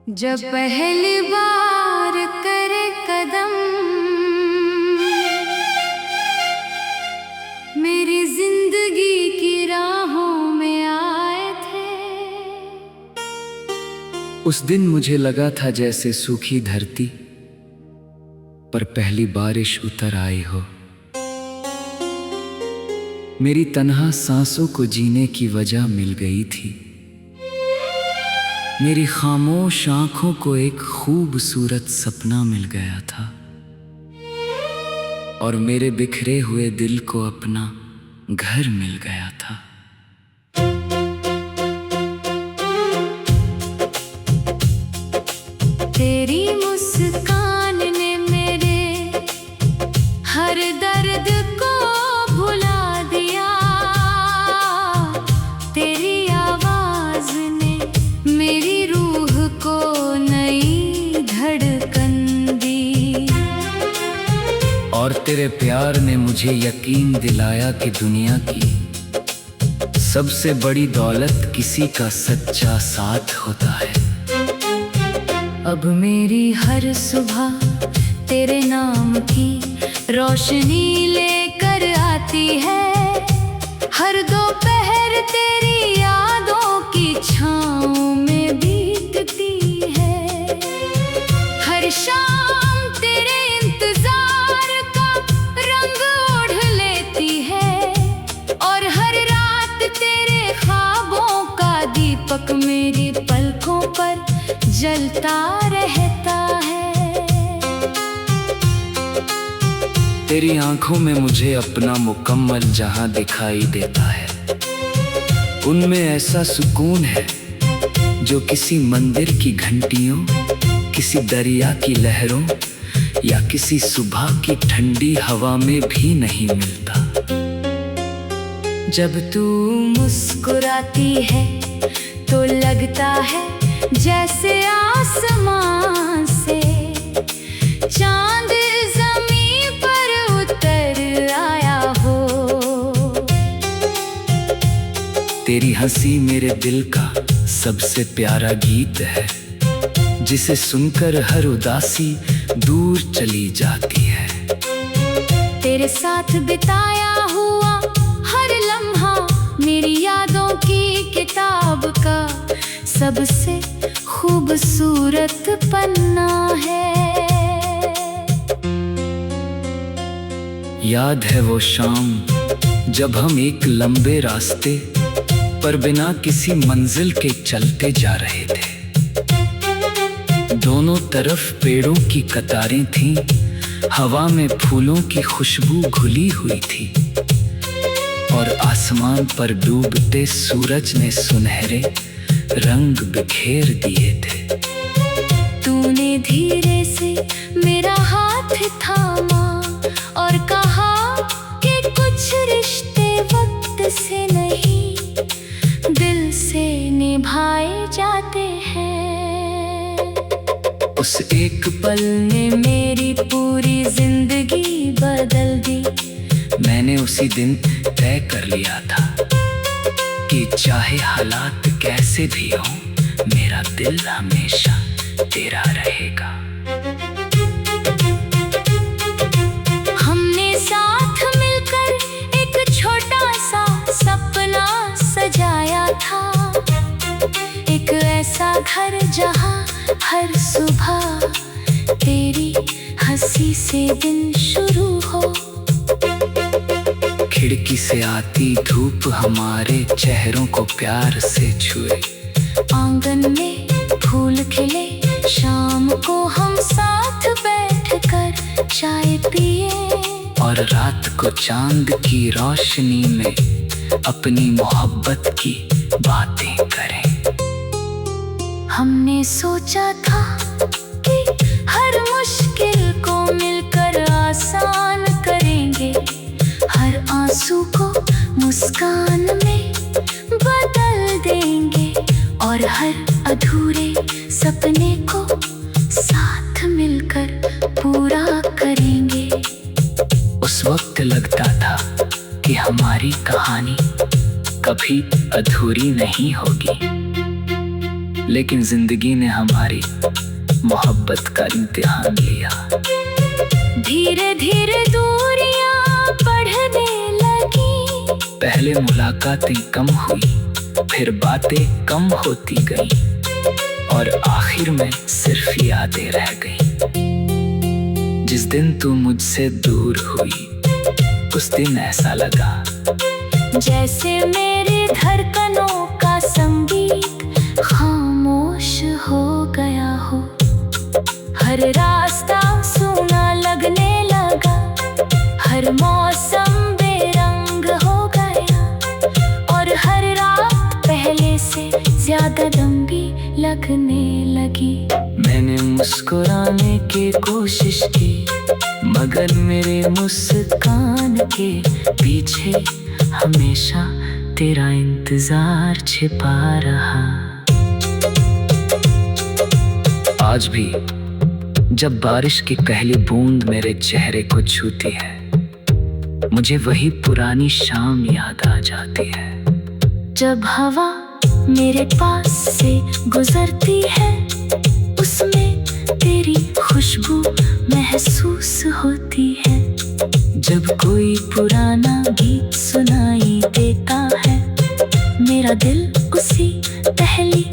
जब पहली बार करे कदम मेरी जिंदगी की राहों में आए थे। उस दिन मुझे लगा था जैसे सूखी धरती पर पहली बारिश उतर आई हो। मेरी तन्हा सांसों को जीने की वजह मिल गई थी। मेरी खामोश आंखों को एक खूबसूरत सपना मिल गया था और मेरे बिखरे हुए दिल को अपना घर मिल गया था। तेरी मुस्कान ने मेरे हर दर्द को भुला दिया। तेरी आवाज ने मेरी रूह को नई धड़कन दी और तेरे प्यार ने मुझे यकीन दिलाया कि दुनिया की सबसे बड़ी दौलत किसी का सच्चा साथ होता है। अब मेरी हर सुबह तेरे नाम की रोशनी लेकर आती है। हर दोपहर तेरी यादों की छाँव में बीतती है। हर शाम तेरे इंतजार का रंग ओढ़ लेती है और हर रात तेरे ख्वाबों का दीपक मेरी पलकों पर जलता रहता है। तेरी आंखों में मुझे अपना मुकम्मल जहां दिखाई देता है। उनमें ऐसा सुकून है जो किसी मंदिर की घंटियों, किसी दरिया की लहरों या किसी सुबह की ठंडी हवा में भी नहीं मिलता। जब तू मुस्कुराती है तो लगता है जैसे आसमान से चांद ज़मीं पर उतर आया हो। तेरी हंसी मेरे दिल का सबसे प्यारा गीत है, जिसे सुनकर हर उदासी दूर चली जाती है। तेरे साथ बिताया हुआ हर लम्हा मेरी यादों की किताब का सबसे खूबसूरत पन्ना है। याद है वो शाम जब हम एक लंबे रास्ते पर बिना किसी मंजिल के चलते जा रहे थे। दोनों तरफ पेड़ों की कतारें थीं, हवा में फूलों की खुशबू घुली हुई थी और आसमान पर डूबते सूरज ने सुनहरे रंग बिखेर दिए थे। तूने धीरे से मेरा हाथ थामा और कहा कि कुछ रिश्ते वक्त से नहीं दिल से निभाए जाते हैं। उस एक पल ने मेरी पूरी जिंदगी बदल दी। मैंने उसी दिन तय कर लिया था कि चाहे हालात कैसे भी हों, मेरा दिल हमेशा तेरा रहेगा। हमने साथ मिलकर एक छोटा सा सपना सजाया था। एक ऐसा घर जहां हर सुबह तेरी हंसी से दिन शुरू हो। खिड़की से आती धूप हमारे चेहरों को प्यार से छुए। आंगन में फूल खिले, शाम को हम साथ बैठकर चाय पिए और रात को चांद की रोशनी में अपनी मोहब्बत की बातें करें। हमने सोचा था कि हर मुश्किल को मिलकर आसान करेंगे, हर आंसू को मुस्कान में बदल देंगे और हर अधूरे सपने को साथ मिलकर पूरा करेंगे। उस वक्त लगता था कि हमारी कहानी कभी अधूरी नहीं होगी। लेकिन जिंदगी ने हमारी मोहब्बत का इम्तिहान लिया। धीरे धीरे दूरियां बढ़ने लगी। पहले मुलाकातें कम हुई, फिर बातें कम होती गई, और आखिर में सिर्फ यादें रह गई। जिस दिन तू मुझसे दूर हुई, उस दिन ऐसा लगा जैसे मेरे धड़कनों का संगीत खामोश हो गया हो। हर रास्ता सूना लगने लगा, हर मौसम बेरंग हो गया, और हर रात पहले से ज्यादा लंबी लगने लगी। मैंने मुस्कुराने की कोशिश की, मगर मेरे मुस्कान के पीछे हमेशा तेरा इंतजार छिपा रहा। आज भी जब बारिश की पहली बूंद मेरे चेहरे को छूती है, मुझे वही पुरानी शाम याद आ जाती है। जब हवा मेरे पास से गुजरती है, उसमें तेरी खुशबू महसूस होती है। जब कोई पुराना गीत सुनाई देता है, मेरा दिल उसी पहली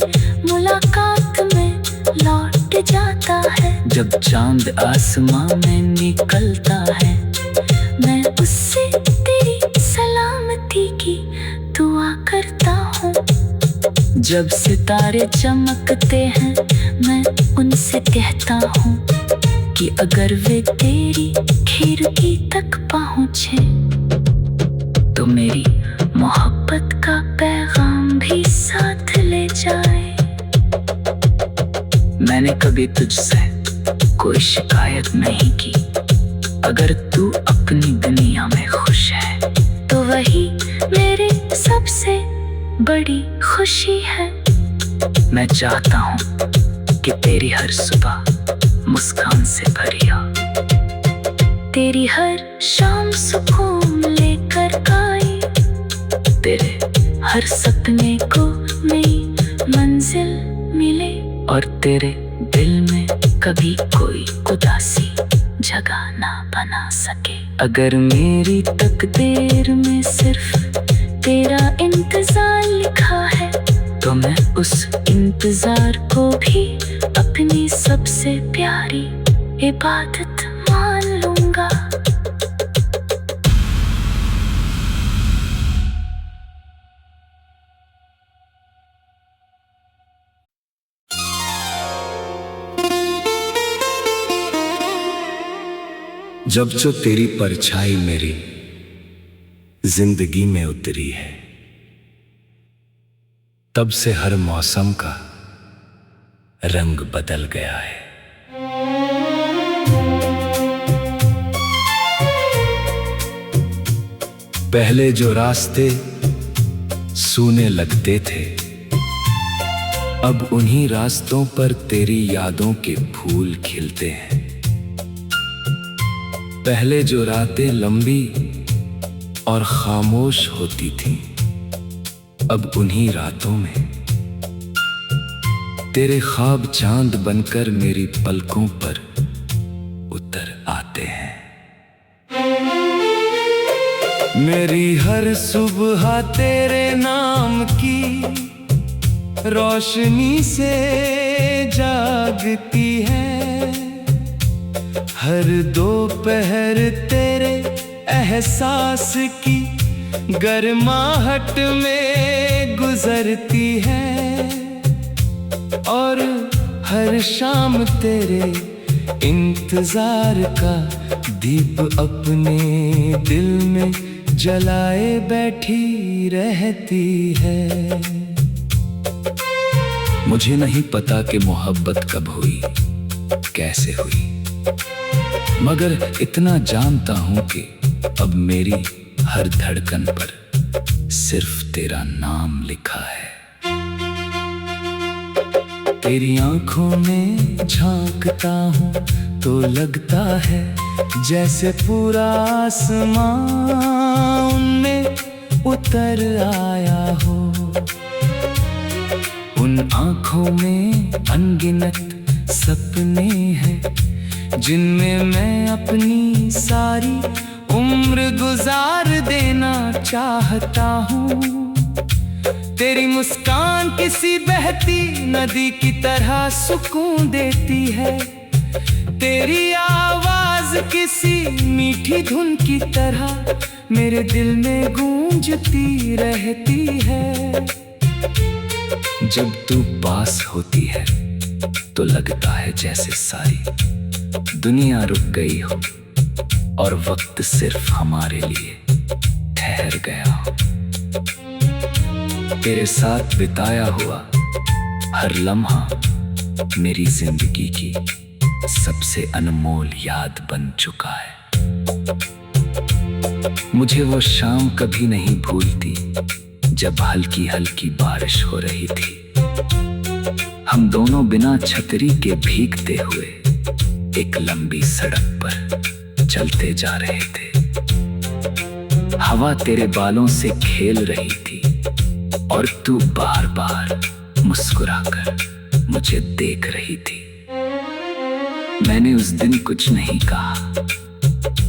मुलाकात में लौट जाता है। जब चांद आसमां में निकलता है, मैं उससे तेरी सलामती की दुआ करता हूँ। जब सितारे चमकते हैं, मैं उनसे कहता हूँ कि अगर वे तेरी खिड़की तक पहुँचे, तो मेरी मोहब्बत का पैगाम भी साथ ले जाए। मैंने कभी तुझसे कोई शिकायत नहीं की। अगर तू अपनी दुनिया में खुश है, तो वही मेरी सबसे बड़ी खुशी है। मैं चाहता हूँ कि तेरी हर सुबह मुस्कान से भरी हो, तेरी हर शाम सुकून लेकर आई, तेरे हर सपने को नई मंजिल मिले, और तेरे दिल में कभी कोई उदासी जगह ना बना सके। अगर मेरी तकदीर में सिर्फ तेरा इंतजार लिखा है, तो मैं उस इंतजार को भी अपनी सबसे प्यारी इबादत मान लूंगा। जब जो तेरी परछाई मेरी जिंदगी में उतरी है, तब से हर मौसम का रंग बदल गया है। पहले जो रास्ते सूने लगते थे, अब उन्हीं रास्तों पर तेरी यादों के फूल खिलते हैं। पहले जो रातें लंबी और खामोश होती थीं, अब उन्हीं रातों में तेरे ख्वाब चांद बनकर मेरी पलकों पर उतर आते हैं। मेरी हर सुबह तेरे नाम की रोशनी से जागती है, हर दोपहर तेरे एहसास की गर्माहट में गुजरती है, और हर शाम तेरे इंतजार का दीप अपने दिल में जलाए बैठी रहती है। मुझे नहीं पता कि मोहब्बत कब हुई, कैसे हुई, मगर इतना जानता हूं कि अब मेरी हर धड़कन पर सिर्फ तेरा नाम लिखा है। तेरी आंखों में झांकता हूं तो लगता है जैसे पूरा आसमां उनमें उतर आया हो। उन आँखों में अनगिनत सपने हैं जिनमें मैं अपनी सारी उम्र गुजार देना चाहता हूँ। तेरी मुस्कान किसी बहती नदी की तरह सुकून देती है, तेरी आवाज किसी मीठी धुन की तरह मेरे दिल में गूंजती रहती है। जब तू पास होती है तो लगता है जैसे सारी दुनिया रुक गई हो और वक्त सिर्फ हमारे लिए ठहर गया हो। तेरे साथ बिताया हुआ हर लम्हा मेरी जिंदगी की सबसे अनमोल याद बन चुका है। मुझे वो शाम कभी नहीं भूलती जब हल्की हल्की बारिश हो रही थी। हम दोनों बिना छतरी के भीगते हुए एक लंबी सड़क पर चलते जा रहे थे। हवा तेरे बालों से खेल रही थी और तू बार बार मुस्कुराकर मुझे देख रही थी। मैंने उस दिन कुछ नहीं कहा,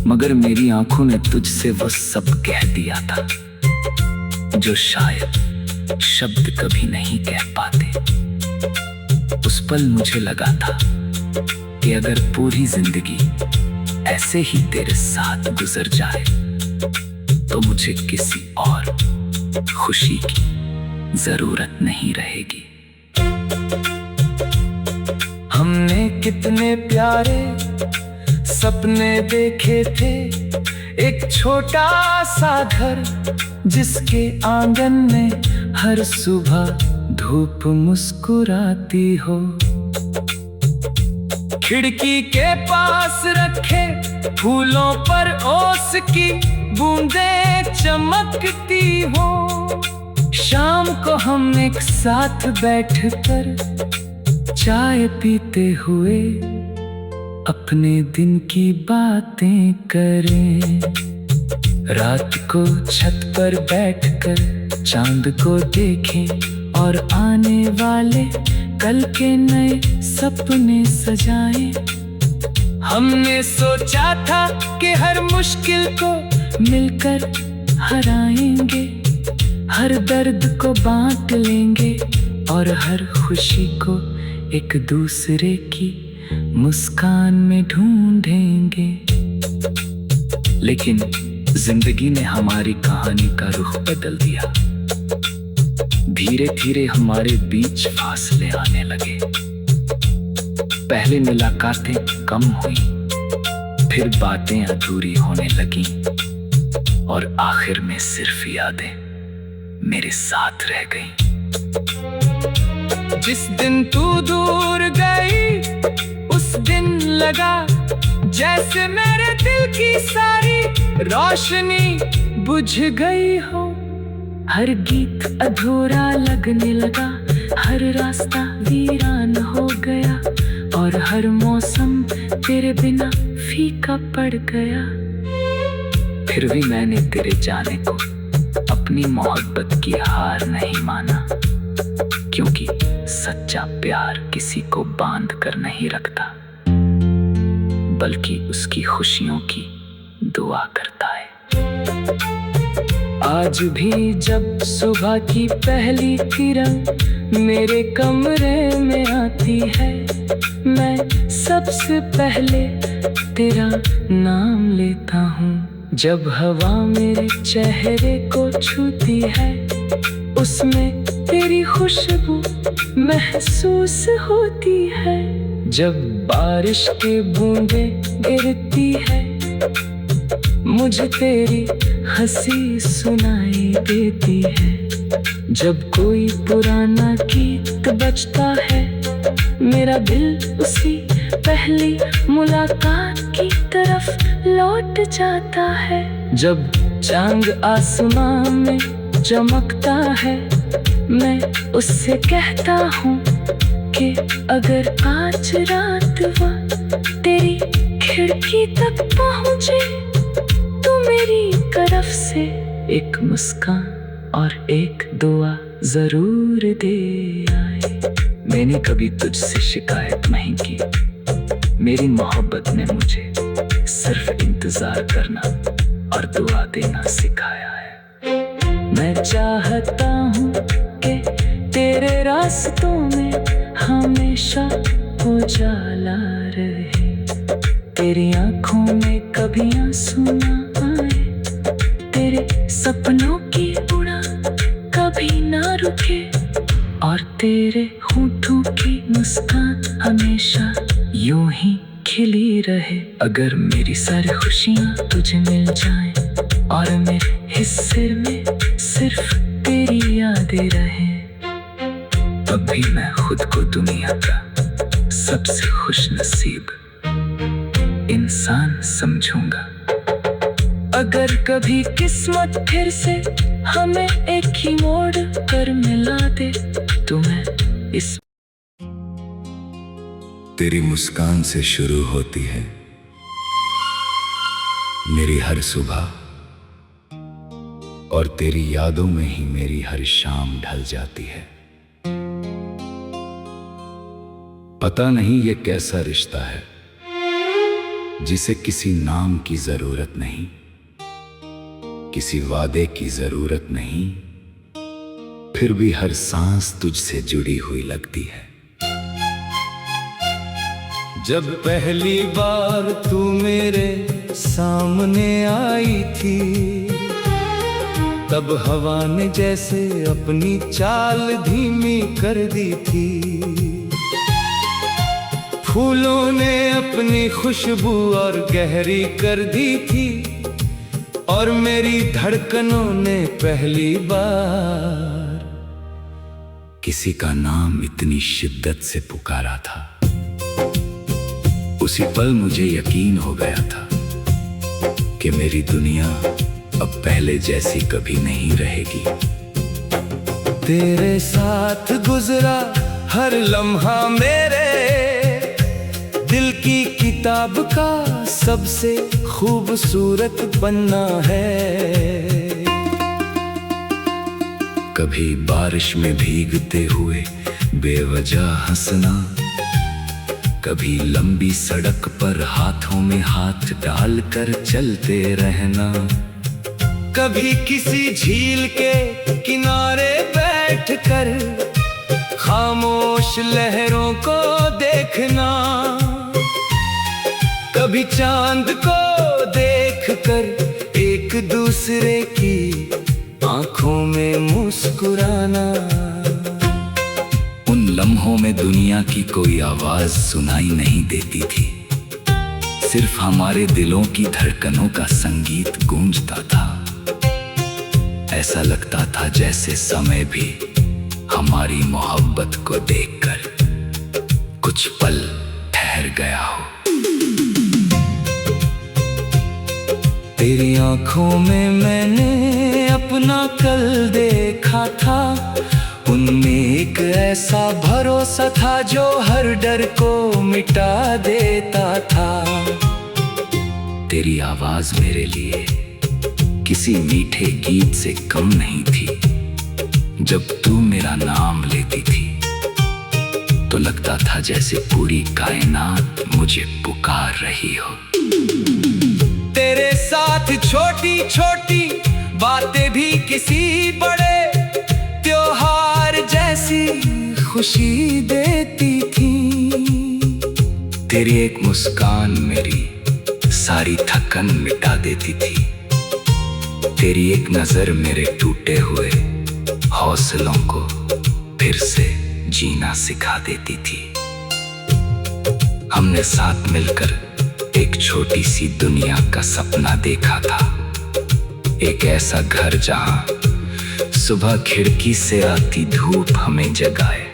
मगर मेरी आंखों ने तुझसे वो सब कह दिया था जो शायद शब्द कभी नहीं कह पाते। उस पल मुझे लगा था कि अगर पूरी जिंदगी ऐसे ही तेरे साथ गुजर जाए तो मुझे किसी और खुशी की जरूरत नहीं रहेगी। हमने कितने प्यारे सपने देखे थे, एक छोटा सा घर जिसके आंगन में हर सुबह धूप मुस्कुराती हो। खिड़की के पास रखे फूलों पर ओस की बूंदें चमकती हो। शाम को हम एक साथ बैठकर चाय पीते हुए अपने दिन की बातें करें। रात को छत पर बैठकर चांद को देखें और आने वाले कल के नए सपने सजाएं। हमने सोचा था कि हर मुश्किल को मिलकर हराएंगे, हर दर्द को बांट लेंगे और हर खुशी को एक दूसरे की मुस्कान में ढूंढेंगे। लेकिन जिंदगी ने हमारी कहानी का रुख बदल दिया। धीरे धीरे हमारे बीच फासले आने लगे। पहले मुलाकातें कम हुई, फिर बातें अधूरी होने लगी और आखिर में सिर्फ यादें मेरे साथ रह गईं। जिस दिन तू दूर गई उस दिन लगा जैसे मेरे दिल की सारी रोशनी बुझ गई हो। हर गीत अधूरा लगने लगा, हर रास्ता वीरान हो गया और हर मौसम तेरे बिना फीका पड़ गया। फिर भी मैंने तेरे जाने को अपनी मोहब्बत की हार नहीं माना, क्योंकि सच्चा प्यार किसी को बांध कर नहीं रखता, बल्कि उसकी खुशियों की दुआ करता है। आज भी जब सुबह की पहली किरण मेरे कमरे में आती है, मैं सबसे पहले तेरा नाम लेता हूँ। जब हवा मेरे चेहरे को छूती है, उसमें तेरी खुशबू महसूस होती है। जब बारिश की बूंदें गिरती है, मुझे तेरी हंसी सुनाई देती है। जब कोई पुराना गीत बजता है, मेरा दिल उसी पहली मुलाकात की तरफ लौट जाता है। जब चांद आसमां में चमकता है, मैं उससे कहता हूँ कि अगर आज रात वह तेरी खिड़की तक पहुँचे तो मेरी तरफ से एक मुस्कान और एक दुआ जरूर दे आए। मैंने कभी तुझसे शिकायत नहीं की, मेरी मोहब्बत ने मुझे सिर्फ इंतजार करना और दुआ देना सिखाया है। मैं चाहता हूँ कि तेरे रास्तों में हमेशा उजाला रहे, तेरी आंखों में कभी आंसू ना आए, तेरे सपनों की उड़ान कभी ना रुके, और तेरे होठों की मुस्कान हमेशा यूं ही खिली रहे। अगर मेरी सारी खुशियाँ तुझे मिल जाएं और मेरे हिस्से में सिर्फ तेरी यादें रहे, तब भी मैं खुद को दुनिया का सबसे खुशनसीब इंसान समझूंगा। अगर कभी किस्मत फिर से हमें एक ही मोड़ कर मिला दे, तो मैं इस तेरी मुस्कान से शुरू होती है मेरी हर सुबह, और तेरी यादों में ही मेरी हर शाम ढल जाती है। पता नहीं ये कैसा रिश्ता है जिसे किसी नाम की जरूरत नहीं, किसी वादे की जरूरत नहीं, फिर भी हर सांस तुझसे जुड़ी हुई लगती है। जब पहली बार तू मेरे सामने आई थी, तब हवा ने जैसे अपनी चाल धीमी कर दी थी, फूलों ने अपनी खुशबू और गहरी कर दी थी, और मेरी धड़कनों ने पहली बार किसी का नाम इतनी शिद्दत से पुकारा था। उसी पल मुझे यकीन हो गया था कि मेरी दुनिया अब पहले जैसी कभी नहीं रहेगी। तेरे साथ गुजरा हर लम्हा मेरे दिल की किताब का सबसे खूबसूरत पन्ना है। कभी बारिश में भीगते हुए बेवजह हंसना, कभी लंबी सड़क पर हाथों में हाथ डालकर चलते रहना, कभी किसी झील के किनारे बैठकर खामोश लहरों को देखना, कभी चांद को देखकर एक दूसरे की आंखों में मुस्कुराना। उन लम्हों में दुनिया की कोई आवाज सुनाई नहीं देती थी, सिर्फ हमारे दिलों की धड़कनों का संगीत गूंजता था। ऐसा लगता था जैसे समय भी हमारी मोहब्बत को देखकर कुछ पल ठहर गया हो। तेरी आंखों में मैंने अपना कल देखा था, उनमें एक ऐसा भरोसा था जो हर डर को मिटा देता था। तेरी आवाज मेरे लिए किसी मीठे गीत से कम नहीं थी। जब तू मेरा नाम लेती थी तो लगता था जैसे पूरी कायनात मुझे पुकार रही हो। तेरे साथ छोटी छोटी बातें भी किसी बड़े त्योहार जैसी खुशी देती थी। तेरी एक मुस्कान मेरी सारी थकन मिटा देती थी। तेरी एक नजर मेरे टूटे हुए हौसलों को फिर से जीना सिखा देती थी। हमने साथ मिलकर एक छोटी सी दुनिया का सपना देखा था, एक ऐसा घर जहां सुबह खिड़की से आती धूप हमें जगाए,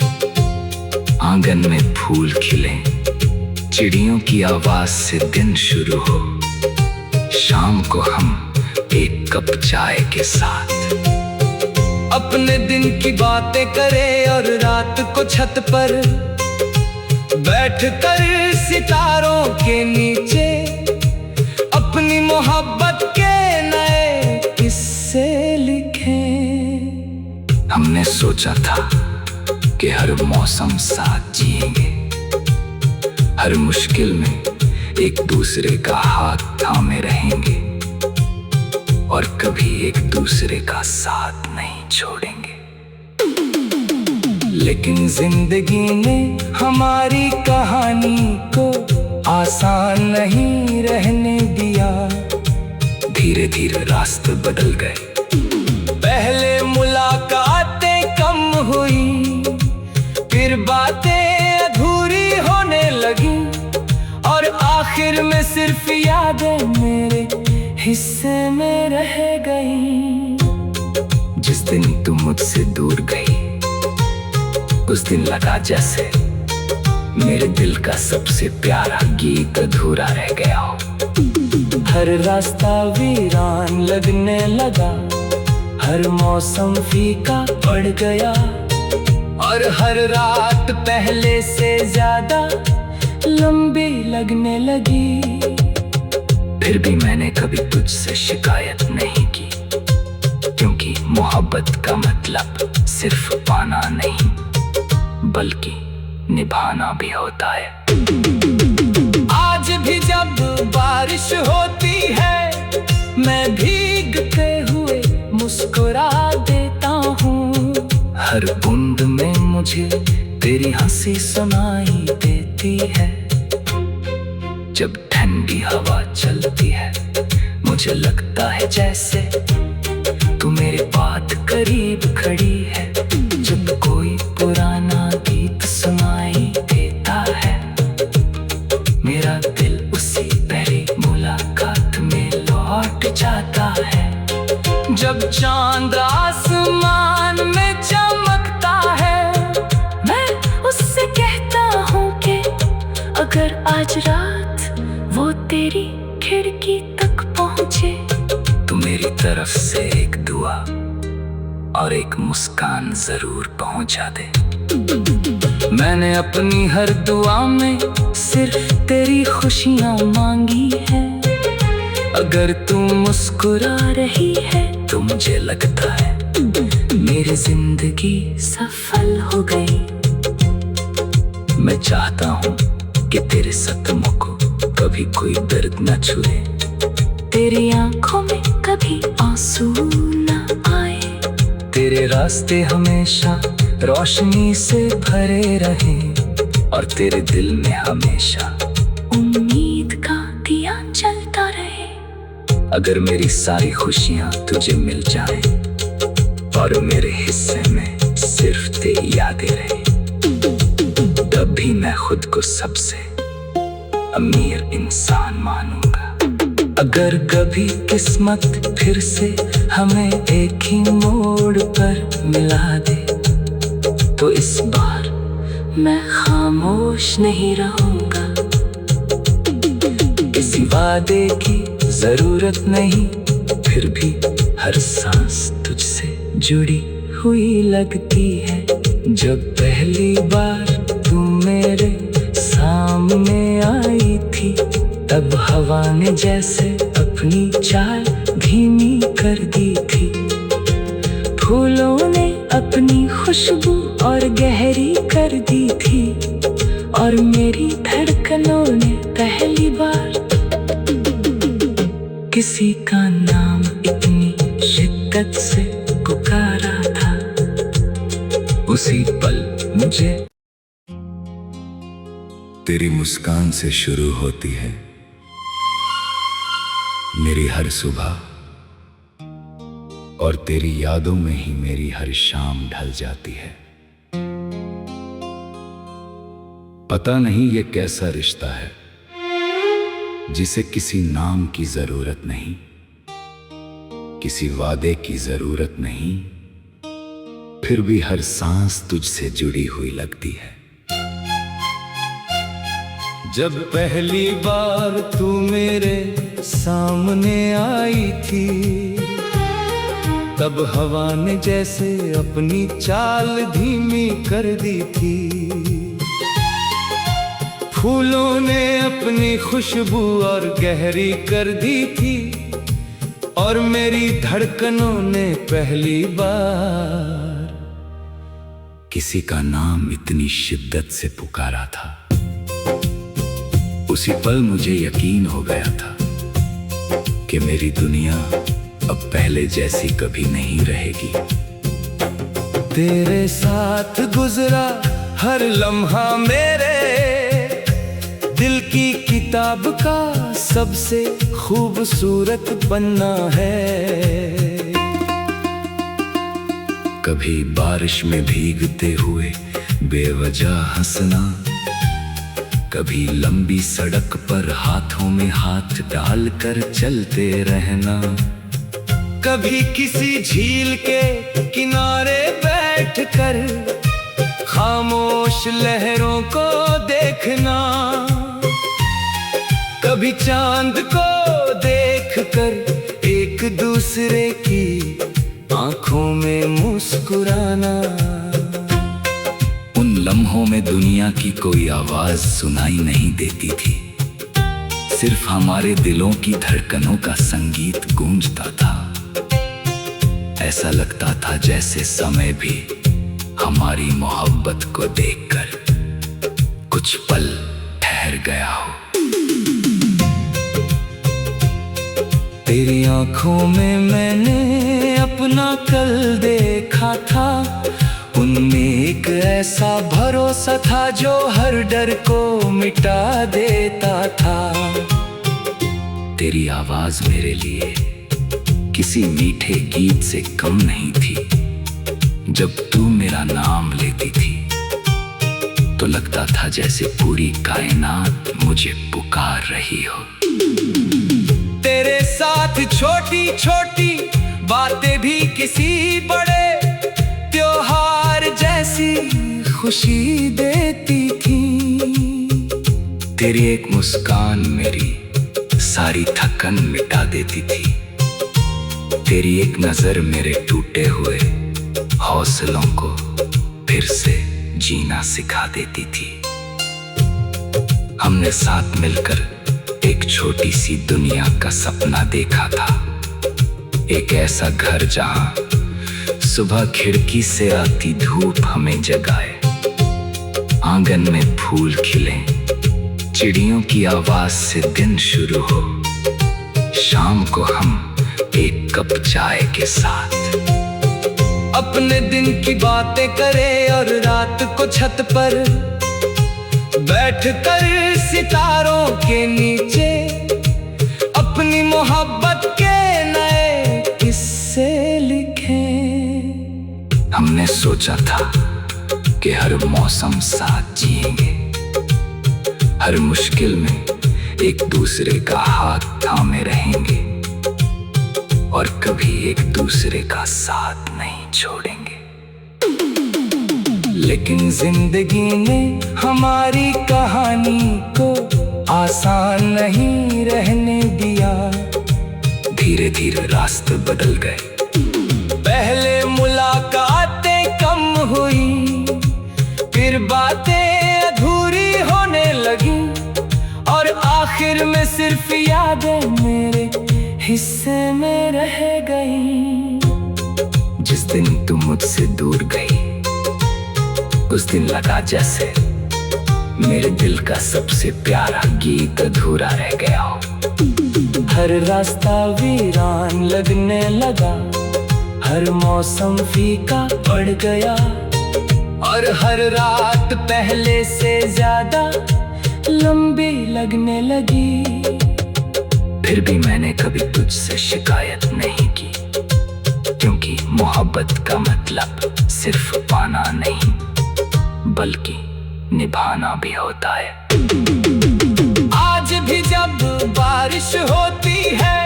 आंगन में फूल खिले, चिड़ियों की आवाज से दिन शुरू हो, शाम को हम एक कप चाय के साथ अपने दिन की बातें करें और रात को छत पर बैठकर सितारों के नीचे अपनी मोहब्बत के नए किस्से लिखें। हमने सोचा था कि हर मौसम साथ जिएंगे, हर मुश्किल में एक दूसरे का हाथ थामे रहेंगे और कभी एक दूसरे का साथ नहीं छोड़ेंगे। लेकिन जिंदगी ने हमारी कहानी को आसान नहीं रहने दिया। धीरे धीरे रास्ते बदल गए, पहले मुलाकातें कम हुई, फिर बातें अधूरी होने लगी और आखिर में सिर्फ यादें मेरे हिस्से में रह गई। जिस दिन तुम मुझसे दूर गई, उस दिन लगा जैसे मेरे दिल का सबसे प्यारा गीत अधूरा रह गया हो। हर रास्ता वीरान लगने लगा, हर मौसम फीका पड़ गया और हर रात पहले से ज्यादा लंबी लगने लगी। फिर भी मैंने कभी तुझसे शिकायत नहीं की, क्योंकि मोहब्बत का मतलब सिर्फ पाना नहीं बल्कि निभाना भी होता है। आज भी जब बारिश होती है, मैं भीगते हुए मुस्कुरा देता हूँ। हर बूंद में मुझे तेरी हंसी सुनाई देती है। जब ठंडी हवा चलती है, मुझे लगता है जैसे तू मेरे पास करीब खड़ी है। जब कोई पुराना गीत सुनाई देता है, मेरा दिल उसी पहली मुलाकात में लौट जाता है। जब चांद आसमान में चमकता है, मैं उससे कहता हूँ कि अगर आज रात वो तेरी खिड़की तक पहुँचे, तो मेरी तरफ से एक दुआ और एक मुस्कान जरूर पहुँचा दे। मैंने अपनी हर दुआ में सिर्फ तेरी खुशियाँ मांगी है। अगर तू मुस्कुरा रही है तो मुझे लगता है मेरी जिंदगी सफल हो गई। मैं चाहता हूँ कि तेरे सदमों को कभी कोई दर्द न छुए, तेरी आंखों में कभी आंसू न आए, तेरे रास्ते हमेशा रोशनी से भरे रहे और तेरे दिल में हमेशा उम्मीद का दिया जलता रहे। अगर मेरी सारी खुशियाँ तुझे मिल जाएं और मेरे हिस्से में सिर्फ तेरी यादें रहे, तब भी मैं खुद को सबसे अमीर इंसान मानूंगा। अगर कभी किस्मत फिर से हमें एक ही मोड़ पर मिला दे, तो इस बार मैं खामोश नहीं रहूंगा। किसी वादे की जरूरत नहीं, फिर भी हर सांस तुझसे जुड़ी हुई लगती है। जब पहली बार तू मेरे सामने आई थी, तब हवा ने जैसे अपनी चाल धीमी कर दी थी। फूलों ने अपनी खुशबू और गहरी कर दी थी और मेरी धड़कनों ने पहली बार किसी का नाम इतनी शिद्दत से पुकारा था। उसी पल मुझे तेरी मुस्कान से शुरू होती है मेरी हर सुबह, और तेरी यादों में ही मेरी हर शाम ढल जाती है। पता नहीं ये कैसा रिश्ता है जिसे किसी नाम की जरूरत नहीं, किसी वादे की जरूरत नहीं, फिर भी हर सांस तुझसे जुड़ी हुई लगती है। जब पहली बार तू मेरे सामने आई थी, तब हवा ने जैसे अपनी चाल धीमी कर दी थी। फूलों ने अपनी खुशबू और गहरी कर दी थी और मेरी धड़कनों ने पहली बार किसी का नाम इतनी शिद्दत से पुकारा था, उसी पल मुझे यकीन हो गया था कि मेरी दुनिया अब पहले जैसी कभी नहीं रहेगी। तेरे साथ गुजरा हर लम्हा मेरे दिल की किताब का सबसे खूबसूरत पन्ना है। कभी बारिश में भीगते हुए बेवजह हंसना, कभी लंबी सड़क पर हाथों में हाथ डालकर चलते रहना, कभी किसी झील के किनारे बैठकर खामोश लहरों को देखना, कभी चांद को देखकर एक दूसरे की आंखों में मुस्कुराना। उन लम्हों में दुनिया की कोई आवाज सुनाई नहीं देती थी, सिर्फ हमारे दिलों की धड़कनों का संगीत गूंजता था। ऐसा लगता था जैसे समय भी हमारी मोहब्बत को देखकर कुछ पल ठहर गया हो। तेरी आंखों में मैंने अपना कल देखा था, उनमें एक ऐसा भरोसा था जो हर डर को मिटा देता था। तेरी आवाज मेरे लिए किसी मीठे गीत से कम नहीं थी। जब तू मेरा नाम लेती थी तो लगता था जैसे पूरी कायनात मुझे पुकार रही हो। तेरे साथ छोटी छोटी बातें भी किसी बड़े त्योहार जैसी खुशी देती थी। तेरी एक मुस्कान मेरी सारी थकन मिटा देती थी। तेरी एक नजर मेरे टूटे हुए हौसलों को फिर से जीना सिखा देती थी। हमने साथ मिलकर एक छोटी सी दुनिया का सपना देखा था, एक ऐसा घर जहां सुबह खिड़की से आती धूप हमें जगाए, आंगन में फूल खिले, चिड़ियों की आवाज से दिन शुरू हो, शाम को हम एक कप चाय के साथ अपने दिन की बातें करें और रात को छत पर बैठकर सितारों के नीचे अपनी मोहब्बत के नए किस्से लिखें। हमने सोचा था कि हर मौसम साथ जिएंगे, हर मुश्किल में एक दूसरे का हाथ थामे रहेंगे और कभी एक दूसरे का साथ नहीं छोड़ेंगे। लेकिन जिंदगी ने हमारी कहानी को आसान नहीं रहने दिया। धीरे धीरे रास्ते बदल गए, पहले मुलाकातें कम हुई, फिर बातें अधूरी होने लगी और आखिर में सिर्फ यादें मेरे हिस्से में रह गई। जिस दिन तुम मुझसे दूर गई उस दिन लगा जैसे मेरे दिल का सबसे प्यारा गीत अधूरा रह गया हो। हर रास्ता वीरान लगने लगा, हर मौसम फीका पड़ गया और हर रात पहले से ज्यादा लंबी लगने लगी। फिर भी मैंने कभी तुझसे शिकायत नहीं की, क्योंकि मोहब्बत का मतलब सिर्फ पाना नहीं बल्कि निभाना भी होता है। आज भी जब बारिश होती है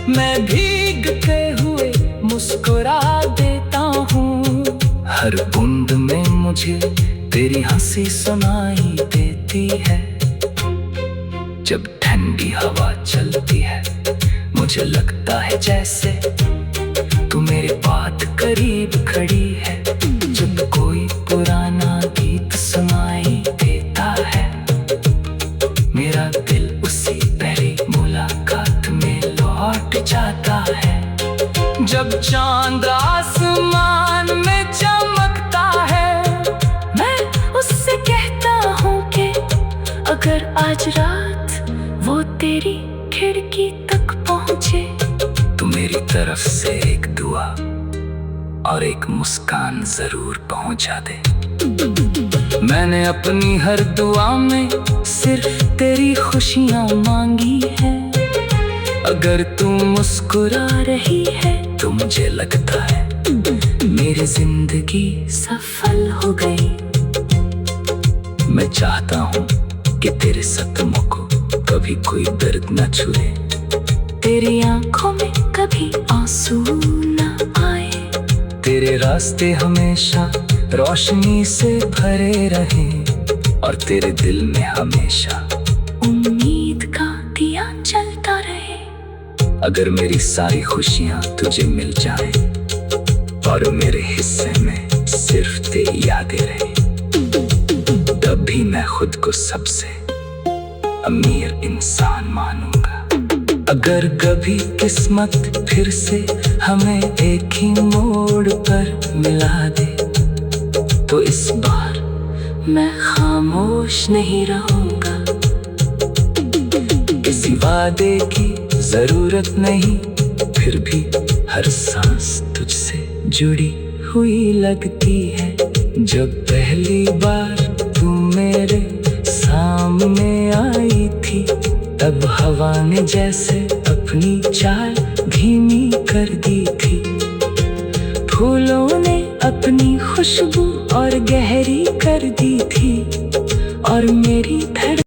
मैं भीगते हुए मुस्कुरा देता हूँ। हर बूंद में मुझे तेरी हंसी सुनाई देती है। जब ठंडी हवा चलती है मुझे लगता है जैसे तू मेरे पास करीब खड़ी है। जब कोई पुराना गीत सुनाई देता है मेरा दिल उसी पहली मुलाकात में लौट जाता है। जब चांद आसमान में चमकता है अगर आज रात वो तेरी खिड़की तक पहुंचे, तो मेरी तरफ से एक दुआ और एक मुस्कान जरूर पहुंचा दे। मैंने अपनी हर दुआ में सिर्फ तेरी खुशियां मांगी है। अगर तू मुस्कुरा रही है तो मुझे लगता है मेरी जिंदगी सफल हो गई। मैं चाहता हूँ कि तेरे सदमों को कभी कोई दर्द न छुए, तेरी आंखों में कभी आंसू न आए, तेरे रास्ते हमेशा रोशनी से भरे रहें और तेरे दिल में हमेशा उम्मीद का दिया जलता रहे। अगर मेरी सारी खुशियाँ तुझे मिल जाएं और मेरे हिस्से में सिर्फ तेरी यादें रहे, तब भी मैं खुद को सबसे अमीर इंसान मानूंगा। अगर कभी किस्मत फिर से हमें एक ही मोड़ पर मिला दे, तो इस बार मैं खामोश नहीं रहूंगा। किसी वादे की जरूरत नहीं, फिर भी हर सांस तुझसे जुड़ी हुई लगती है। जब पहली बार तू मेरे सामने आई थी, तब हवा ने जैसे अपनी चाल धीमी कर दी थी। फूलों ने अपनी खुशबू और गहरी कर दी थी, और मेरी धड़कन